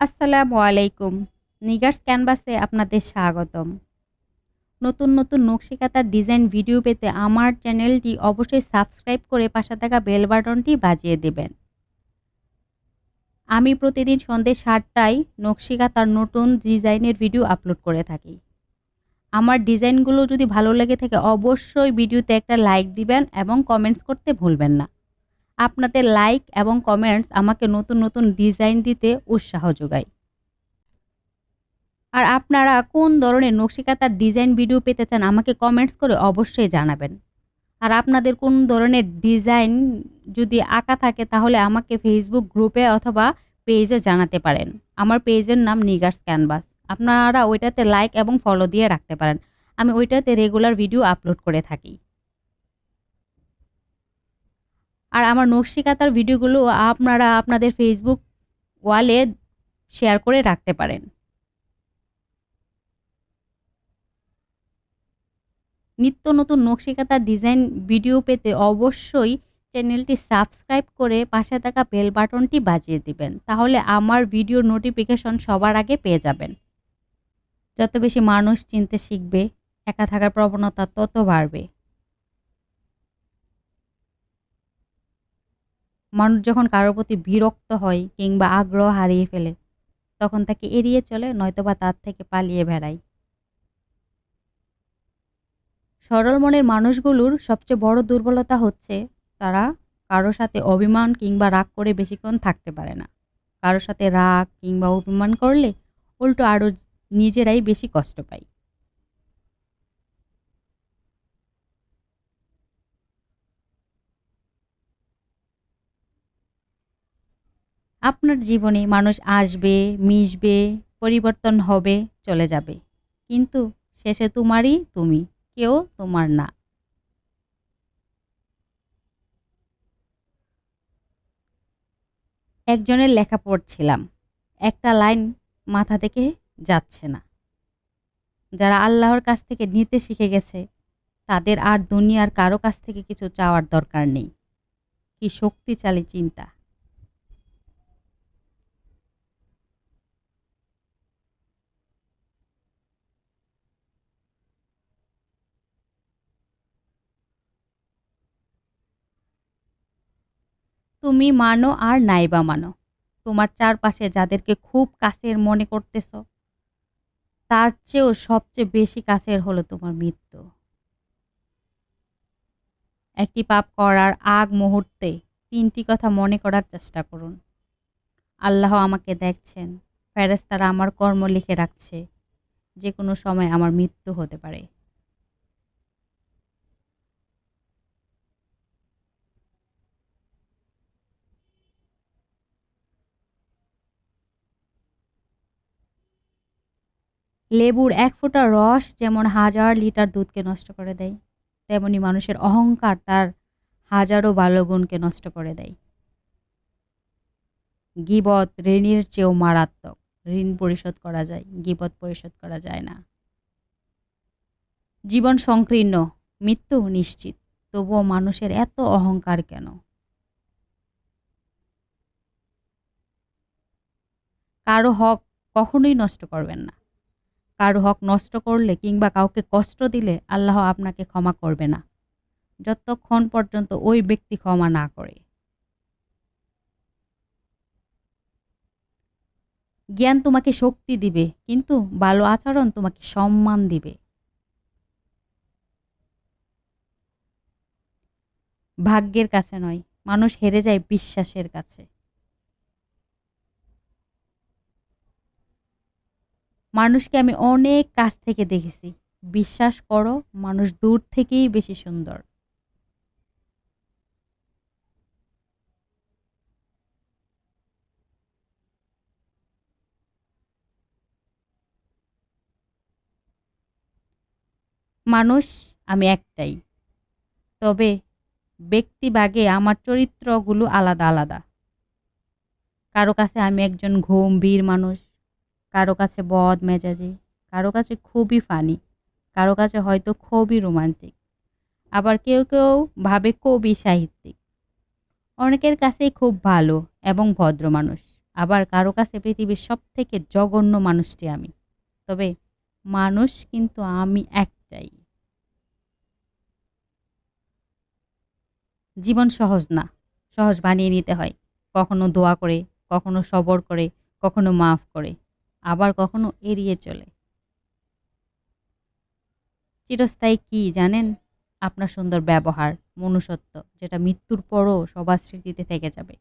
আসসালামু আলাইকুম। নিগার্স ক্যানভাসে আপনাদের স্বাগতম। নতুন নতুন নকশি কাঁথার ডিজাইন ভিডিও পেতে আমার চ্যানেলটি অবশ্যই সাবস্ক্রাইব করে পাশে থাকা বেল বাটনটি বাজিয়ে দেবেন। আমি প্রতিদিন সন্ধ্যে ৭টায় নকশি কাঁথার নতুন ডিজাইনের ভিডিও আপলোড করে থাকি। আমার ডিজাইনগুলো যদি ভালো লেগে থাকে অবশ্যই ভিডিওতে একটা লাইক দিবেন এবং কমেন্টস করতে ভুলবেন না। আপনাদের লাইক এবং কমেন্টস আমাকে নতুন নতুন ডিজাইন দিতে উৎসাহ যোগায়। আর আপনারা কোন ধরনের নকশি কাঁথার ডিজাইন ভিডিও পেতে চান আমাকে কমেন্টস করে অবশ্যই জানাবেন। আর আপনাদের কোন ধরনের ডিজাইন যদি আঁকা থাকে তাহলে আমাকে ফেসবুক গ্রুপে অথবা পেজে জানাতে পারেন। আমার পেজের নাম নিগার্স ক্যানভাস। আপনারা ওইটাতে লাইক এবং ফলো দিয়ে রাখতে পারেন। আমি ওইটাতে রেগুলার ভিডিও আপলোড করে থাকি। আর আমার নকশি কাঁথার ভিডিওগুলো আপনারা আপনাদের ফেসবুক ওয়ালে শেয়ার করে রাখতে পারেন। নিত্য নতুন নকশি কাঁথার ডিজাইন ভিডিও পেতে অবশ্যই চ্যানেলটি সাবস্ক্রাইব করে পাশে থাকা বেল বাটনটি বাজিয়ে দিবেন। তাহলে আমার ভিডিওর নোটিফিকেশন সবার আগে পেয়ে যাবেন। যত বেশি মানুষ চিনতে শিখবে, একা থাকার প্রবণতা তত বাড়বে। মানুষ যখন কারোর প্রতি বিরক্ত হয় কিংবা আগ্রহ হারিয়ে ফেলে, তখন তাকে এড়িয়ে চলে নয়তোবা তার থেকে পালিয়ে বেড়ায়। সরল মনের মানুষগুলোর সবচেয়ে বড় দুর্বলতা হচ্ছে তারা কারো সাথে অভিমান কিংবা রাগ করে বেশিক্ষণ থাকতে পারে না। কারো সাথে রাগ কিংবা অভিমান করলে উল্টো আরো নিজেরাই বেশি কষ্ট পায়। আপনার জীবনে মানুষ আসবে, মিশবে, পরিবর্তন হবে, চলে যাবে, কিন্তু শেষে তোমারই তুমি, কেউ তোমার না। একজনের লেখা পড়ছিলাম, একটা লাইন মাথা থেকে যাচ্ছে না। যারা আল্লাহর কাছ থেকে নিতে শিখে গেছে তাদের আর দুনিয়ার কারো কাছ থেকে কিছু চাওয়ার দরকার নেই। কি শক্তিশালী চিন্তা! তুমি মানো আর নাইবা মানো, তোমার চারপাশে যাদেরকে খুব কাছের মনে করতেছ তার চেয়েও সবচেয়ে বেশি কাছের হলো তোমার মৃত্যু। একটি পাপ করার আগ মুহূর্তে তিনটি কথা মনে করার চেষ্টা করুন। আল্লাহ আমাকে দেখছেন, ফেরেশতারা আমার কর্ম লিখে রাখছে, যে কোনো সময় আমার মৃত্যু হতে পারে। লেবুর এক ফোঁটা রস যেমন হাজার লিটার দুধকে নষ্ট করে দেয়, তেমনি মানুষের অহংকার তার হাজারো ভালো গুণকে নষ্ট করে দেয়। গীবত ঋণের চেয়েও মারাত্মক। ঋণ পরিশোধ করা যায়, গীবত পরিশোধ করা যায় না। জীবন সংকীর্ণ, মৃত্যু নিশ্চিত, তবুও মানুষের এত অহংকার কেন? কারো হক কখনোই নষ্ট করবেন না। কারো হক নষ্ট করলে কিংবা কাউকে কষ্ট দিলে আল্লাহ আপনাকে ক্ষমা করবে না, যতক্ষণ পর্যন্ত ওই ব্যক্তি ক্ষমা না করে। জ্ঞান তোমাকে শক্তি দিবে, কিন্তু ভালো আচরণ তোমাকে সম্মান দিবে। ভাগ্যের কাছে নয়, মানুষ হেরে যায় বিশ্বাসের কাছে। মানুষকে আমি অনেক কাছ থেকে দেখেছি, বিশ্বাস করো মানুষ দূর থেকেই বেশি সুন্দর। মানুষ আমি একটাই, তবে ব্যক্তিভাগে আমার চরিত্রগুলো আলাদা আলাদা। কারো কাছে আমি একজন গম্ভীর মানুষ, কারো কাছে বদ মেজাজি, কারো কাছে খুবই ফানি, কারো কাছে হয়তো খুবই রোমান্টিক, আবার কেউ কেউ ভাবে কবি সাহিত্যিক। অনেকের কাছেই খুব ভালো এবং ভদ্র মানুষ, আবার কারো কাছে পৃথিবীর সবথেকে জঘন্য মানুষটি আমি। তবে মানুষ কিন্তু আমি একটাই। জীবন সহজ না। সহজ বানিয়ে নিতে হয়। কখনো দোয়া করে, কখনো সবর করে, কখনো মাফ করে, আবার কখনো এড়িয়ে চলে। চিরস্থায়ী কি জানেন? আপনার সুন্দর ব্যবহার, মনুষ্যত্ব, যেটা মৃত্যুর পরও সবার স্মৃতিতে থেকে যাবে।